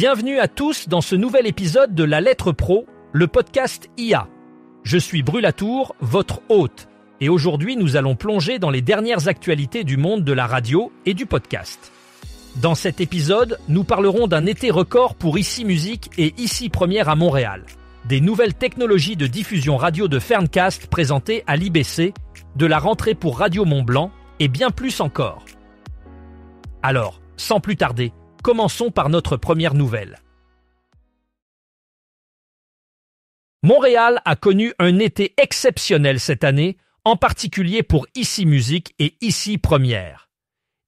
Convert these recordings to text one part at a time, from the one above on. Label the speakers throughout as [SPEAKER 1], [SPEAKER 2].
[SPEAKER 1] Bienvenue à tous dans ce nouvel épisode de La Lettre Pro, le podcast IA. Je suis Brulatour, votre hôte, et aujourd'hui nous allons plonger dans les dernières actualités du monde de la radio et du podcast. Dans cet épisode, nous parlerons d'un été record pour Ici Musique et Ici Première à Montréal, des nouvelles technologies de diffusion radio de Ferncast présentées à l'IBC, de la rentrée pour Radio Mont-Blanc et bien plus encore. Alors, sans plus tarder, commençons par notre première nouvelle. Montréal a connu un été exceptionnel cette année, en particulier pour Ici Musique et Ici Première.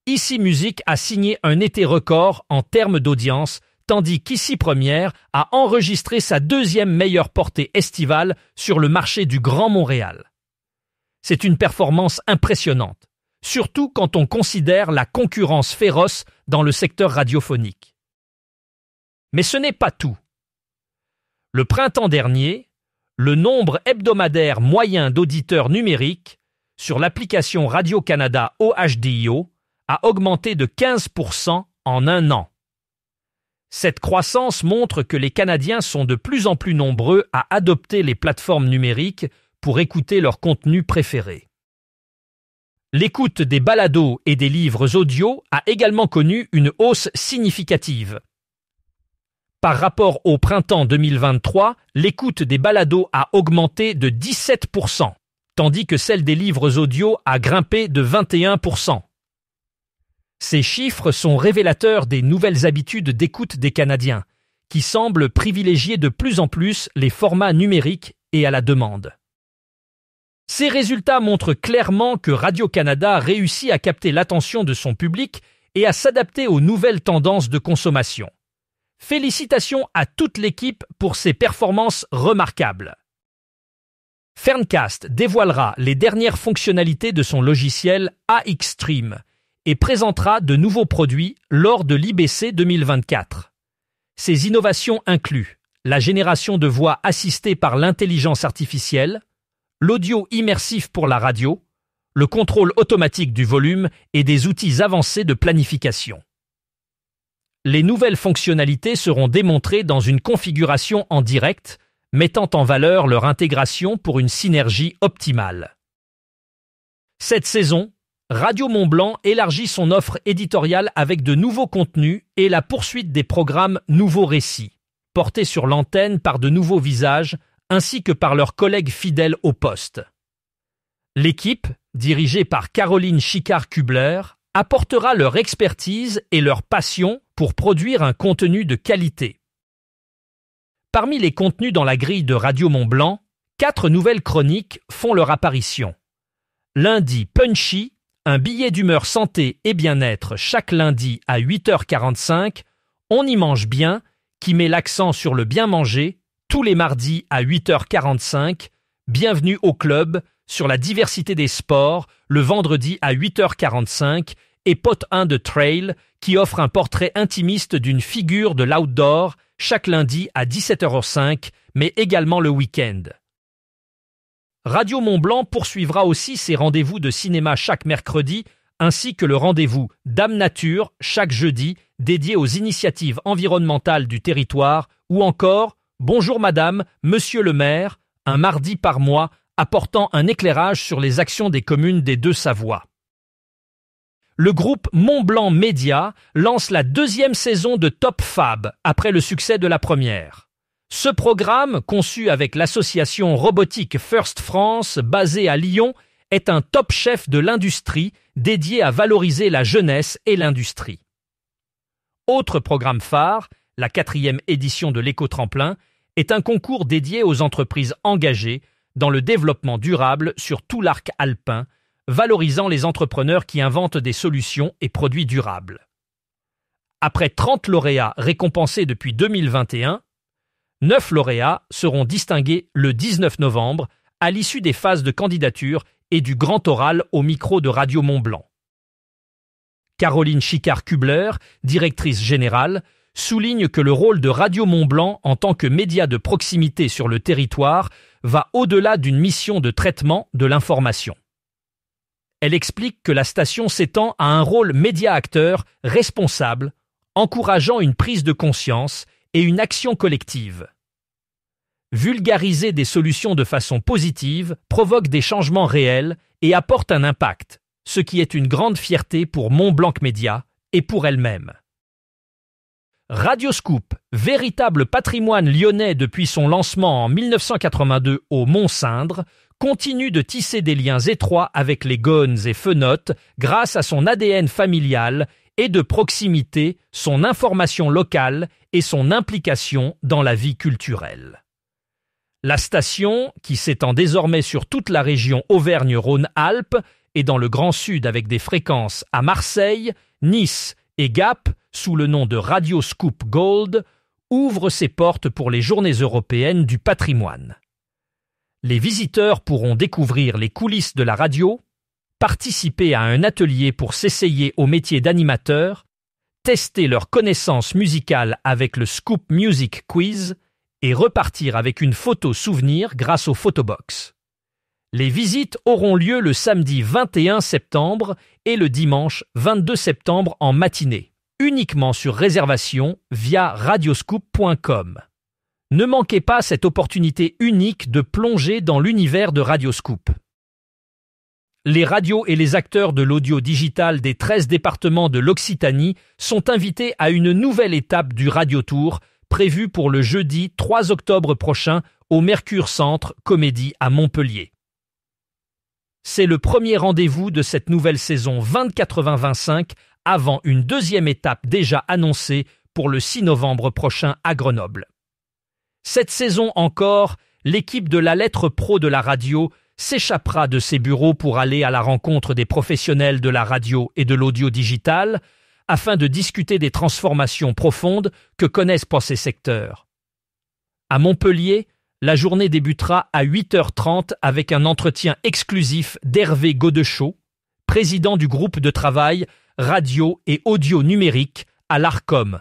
[SPEAKER 1] Ici Musique a signé un été record en termes d'audience, tandis qu'Ici Première a enregistré sa deuxième meilleure portée estivale sur le marché du Grand Montréal. C'est une performance impressionnante, surtout quand on considère la concurrence féroce dans le secteur radiophonique. Mais ce n'est pas tout. Le printemps dernier, le nombre hebdomadaire moyen d'auditeurs numériques sur l'application Radio-Canada OHDIO a augmenté de 15% en un an. Cette croissance montre que les Canadiens sont de plus en plus nombreux à adopter les plateformes numériques pour écouter leur contenu préféré. L'écoute des balados et des livres audio a également connu une hausse significative. Par rapport au printemps 2023, l'écoute des balados a augmenté de 17%, tandis que celle des livres audio a grimpé de 21%. Ces chiffres sont révélateurs des nouvelles habitudes d'écoute des Canadiens, qui semblent privilégier de plus en plus les formats numériques et à la demande. Ces résultats montrent clairement que Radio-Canada réussit à capter l'attention de son public et à s'adapter aux nouvelles tendances de consommation. Félicitations à toute l'équipe pour ces performances remarquables. Ferncast dévoilera les dernières fonctionnalités de son logiciel AXstream et présentera de nouveaux produits lors de l'IBC 2024. Ces innovations incluent la génération de voix assistée par l'intelligence artificielle, l'audio immersif pour la radio, le contrôle automatique du volume et des outils avancés de planification. Les nouvelles fonctionnalités seront démontrées dans une configuration en direct, mettant en valeur leur intégration pour une synergie optimale. Cette saison, Radio Mont-Blanc élargit son offre éditoriale avec de nouveaux contenus et la poursuite des programmes Nouveaux Récits, portés sur l'antenne par de nouveaux visages, ainsi que par leurs collègues fidèles au poste. L'équipe, dirigée par Caroline Chicard-Kubler, apportera leur expertise et leur passion pour produire un contenu de qualité. Parmi les contenus dans la grille de Radio Mont-Blanc, 4 nouvelles chroniques font leur apparition. Lundi Punchy, un billet d'humeur santé et bien-être chaque lundi à 8h45, On y mange bien, qui met l'accent sur le bien manger, tous les mardis à 8h45, Bienvenue au club, sur la diversité des sports, le vendredi à 8h45, et Pot 1 de Trail, qui offre un portrait intimiste d'une figure de l'outdoor, chaque lundi à 17h05, mais également le week-end. Radio Mont-Blanc poursuivra aussi ses rendez-vous de cinéma chaque mercredi, ainsi que le rendez-vous Dame Nature chaque jeudi, dédié aux initiatives environnementales du territoire, ou encore Bonjour Madame, Monsieur le maire, un mardi par mois, apportant un éclairage sur les actions des communes des Deux-Savoies. Le groupe Mont-Blanc Média lance la deuxième saison de Top Fab après le succès de la première. Ce programme, conçu avec l'association robotique First France basée à Lyon, est un top chef de l'industrie dédié à valoriser la jeunesse et l'industrie. Autre programme phare, la 4e édition de l'Éco-Tremplin, est un concours dédié aux entreprises engagées dans le développement durable sur tout l'arc alpin, valorisant les entrepreneurs qui inventent des solutions et produits durables. Après 30 lauréats récompensés depuis 2021, 9 lauréats seront distingués le 19 novembre à l'issue des phases de candidature et du grand oral au micro de Radio Mont-Blanc. Caroline Chicard-Kubler, directrice générale, souligne que le rôle de Radio Mont-Blanc en tant que média de proximité sur le territoire va au-delà d'une mission de traitement de l'information. Elle explique que la station s'étend à un rôle média-acteur responsable encourageant une prise de conscience et une action collective. Vulgariser des solutions de façon positive provoque des changements réels et apporte un impact, ce qui est une grande fierté pour Mont-Blanc Média et pour elle-même. Radioscoop, véritable patrimoine lyonnais depuis son lancement en 1982 au Mont-Cindre, continue de tisser des liens étroits avec les Gones et Fenotes grâce à son ADN familial et de proximité, son information locale et son implication dans la vie culturelle. La station, qui s'étend désormais sur toute la région Auvergne-Rhône-Alpes et dans le Grand Sud avec des fréquences à Marseille, Nice et Gap sous le nom de Radioscoop Gold, ouvre ses portes pour les Journées européennes du patrimoine. Les visiteurs pourront découvrir les coulisses de la radio, participer à un atelier pour s'essayer au métier d'animateur, tester leurs connaissances musicales avec le Scoop Music Quiz et repartir avec une photo souvenir grâce au Photobox. Les visites auront lieu le samedi 21 septembre et le dimanche 22 septembre en matinée, uniquement sur réservation via radioscoop.com. Ne manquez pas cette opportunité unique de plonger dans l'univers de Radioscoop. Les radios et les acteurs de l'audio digital des 13 départements de l'Occitanie sont invités à une nouvelle étape du Radiotour prévue pour le jeudi 3 octobre prochain au Mercure Centre Comédie à Montpellier. C'est le premier rendez-vous de cette nouvelle saison 2080-25 avant une deuxième étape déjà annoncée pour le 6 novembre prochain à Grenoble. Cette saison encore, l'équipe de la lettre pro de la radio s'échappera de ses bureaux pour aller à la rencontre des professionnels de la radio et de l'audio digital afin de discuter des transformations profondes que connaissent ces secteurs. À Montpellier, la journée débutera à 8h30 avec un entretien exclusif d'Hervé Godechaud, président du groupe de travail radio et audio numérique à l'Arcom.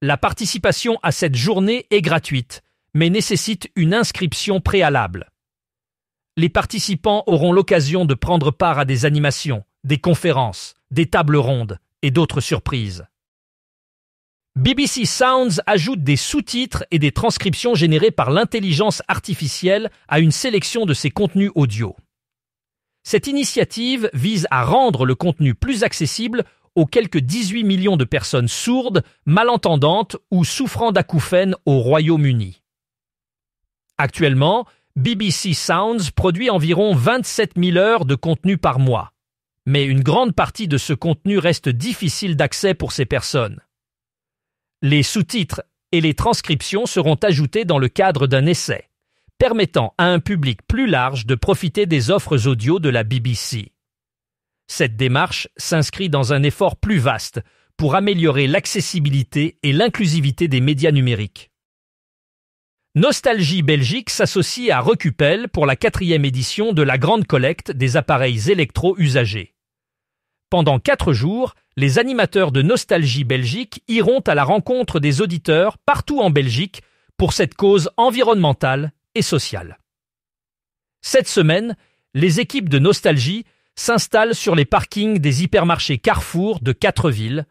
[SPEAKER 1] La participation à cette journée est gratuite, mais nécessite une inscription préalable. Les participants auront l'occasion de prendre part à des animations, des conférences, des tables rondes et d'autres surprises. BBC Sounds ajoute des sous-titres et des transcriptions générées par l'intelligence artificielle à une sélection de ses contenus audio. Cette initiative vise à rendre le contenu plus accessible aux quelques 18 millions de personnes sourdes, malentendantes ou souffrant d'acouphènes au Royaume-Uni. Actuellement, BBC Sounds produit environ 27 000 heures de contenu par mois. Mais une grande partie de ce contenu reste difficile d'accès pour ces personnes. Les sous-titres et les transcriptions seront ajoutés dans le cadre d'un essai, permettant à un public plus large de profiter des offres audio de la BBC. Cette démarche s'inscrit dans un effort plus vaste pour améliorer l'accessibilité et l'inclusivité des médias numériques. Nostalgie Belgique s'associe à Recupel pour la 4e édition de la grande collecte des appareils électro usagés. Pendant 4 jours, les animateurs de Nostalgie Belgique iront à la rencontre des auditeurs partout en Belgique pour cette cause environnementale et sociale. Cette semaine, les équipes de Nostalgie s'installent sur les parkings des hypermarchés Carrefour de 4 villes,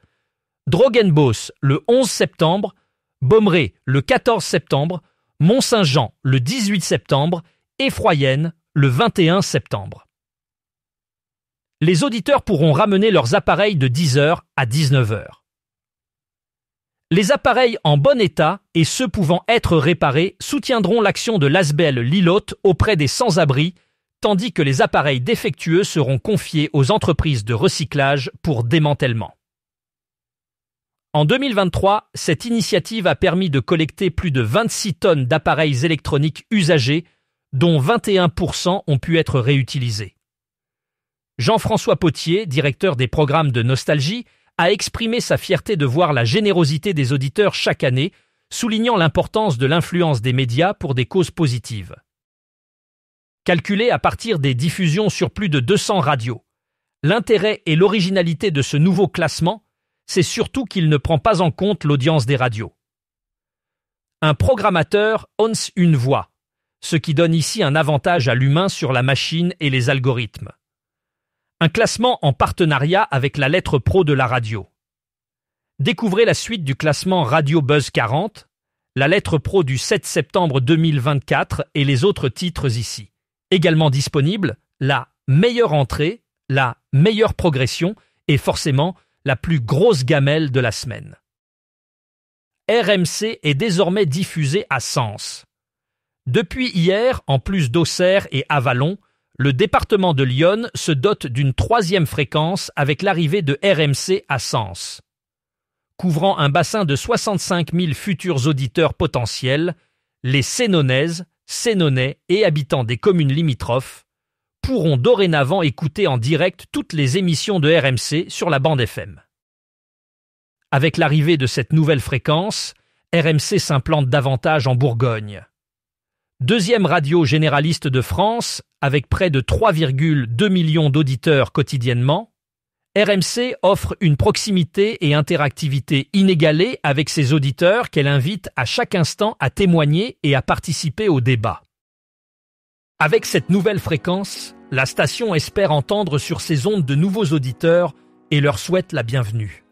[SPEAKER 1] Drogenbos le 11 septembre, Bommeré le 14 septembre, Mont-Saint-Jean le 18 septembre et Froyenne le 21 septembre. Les auditeurs pourront ramener leurs appareils de 10h à 19h. Les appareils en bon état et ceux pouvant être réparés soutiendront l'action de l'Asbel Lillotte auprès des sans-abri, tandis que les appareils défectueux seront confiés aux entreprises de recyclage pour démantèlement. En 2023, cette initiative a permis de collecter plus de 26 tonnes d'appareils électroniques usagés, dont 21% ont pu être réutilisés. Jean-François Potier, directeur des programmes de Nostalgie, a exprimé sa fierté de voir la générosité des auditeurs chaque année, soulignant l'importance de l'influence des médias pour des causes positives. Calculé à partir des diffusions sur plus de 200 radios, l'intérêt et l'originalité de ce nouveau classement, c'est surtout qu'il ne prend pas en compte l'audience des radios. Un programmateur owns une voix, ce qui donne ici un avantage à l'humain sur la machine et les algorithmes. Un classement en partenariat avec la lettre pro de la radio. Découvrez la suite du classement Radio Buzz 40, la lettre pro du 7 septembre 2024 et les autres titres ici. Également disponible, la meilleure entrée, la meilleure progression et forcément la plus grosse gamelle de la semaine. RMC est désormais diffusé à Sens. Depuis hier, en plus d'Auxerre et Avallon, le département de l'Yonne se dote d'une 3e fréquence avec l'arrivée de RMC à Sens. Couvrant un bassin de 65 000 futurs auditeurs potentiels, les Sénonaises, Sénonais et habitants des communes limitrophes pourront dorénavant écouter en direct toutes les émissions de RMC sur la bande FM. Avec l'arrivée de cette nouvelle fréquence, RMC s'implante davantage en Bourgogne. 2e radio généraliste de France, avec près de 3,2 millions d'auditeurs quotidiennement, RMC offre une proximité et interactivité inégalée avec ses auditeurs qu'elle invite à chaque instant à témoigner et à participer au débat. Avec cette nouvelle fréquence, la station espère entendre sur ses ondes de nouveaux auditeurs et leur souhaite la bienvenue.